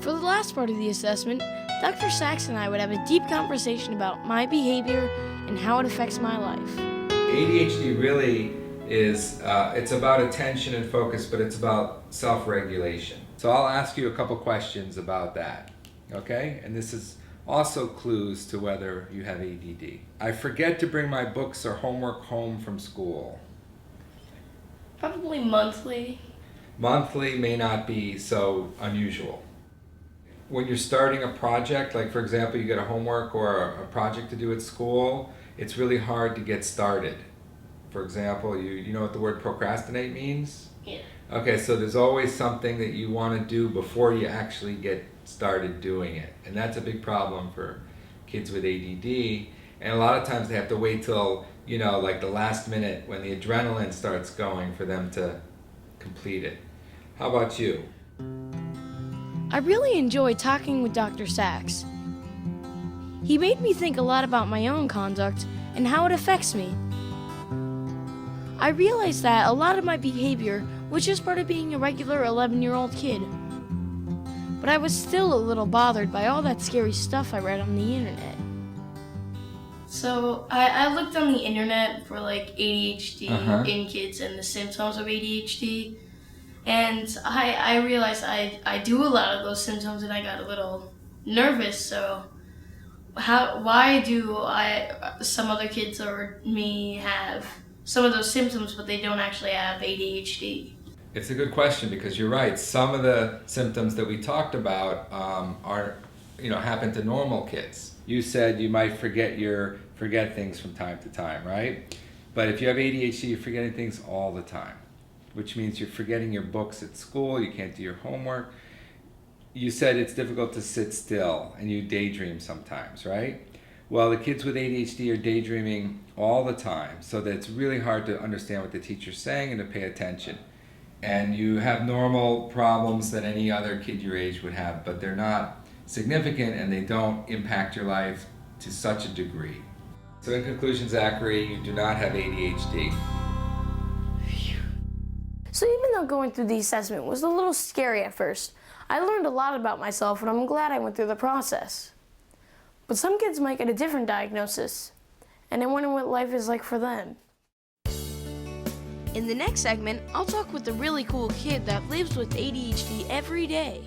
For the last part of the assessment, Dr. Sachs and I would have a deep conversation about my behavior and how it affects my life. ADHD really is, it's about attention and focus, but it's about self-regulation. So I'll ask you a couple questions about that, okay? And this is also clues to whether you have ADD. I forget to bring my books or homework home from school. Probably monthly. Monthly may not be so unusual. When you're starting a project, like for example, you get a homework or a project to do at school, it's really hard to get started. For example, you know what the word procrastinate means? Yeah. Okay, so there's always something that you want to do before you actually get started doing it. And that's a big problem for kids with ADD. And a lot of times they have to wait till, you know, like the last minute when the adrenaline starts going for them to complete it. How about you? I really enjoyed talking with Dr. Sachs. He made me think a lot about my own conduct and how it affects me. I realized that a lot of my behavior was just part of being a regular 11-year-old kid. But I was still a little bothered by all that scary stuff I read on the internet. So I looked on the internet for like ADHD in kids and the symptoms of ADHD. And I realized I do a lot of those symptoms, and I got a little nervous. So why do some other kids or me have some of those symptoms, but they don't actually have ADHD? It's a good question because you're right. Some of the symptoms that we talked about happen to normal kids. You said you might forget things from time to time, right? But if you have ADHD, you're forgetting things all the time, which means you're forgetting your books at school, you can't do your homework. You said it's difficult to sit still and you daydream sometimes, right? Well, the kids with ADHD are daydreaming all the time, so that it's really hard to understand what the teacher's saying and to pay attention. And you have normal problems that any other kid your age would have, but they're not significant and they don't impact your life to such a degree. So in conclusion, Zachary, you do not have ADHD. So even though going through the assessment was a little scary at first, I learned a lot about myself, and I'm glad I went through the process. But some kids might get a different diagnosis, and I wonder what life is like for them. In the next segment, I'll talk with a really cool kid that lives with ADHD every day.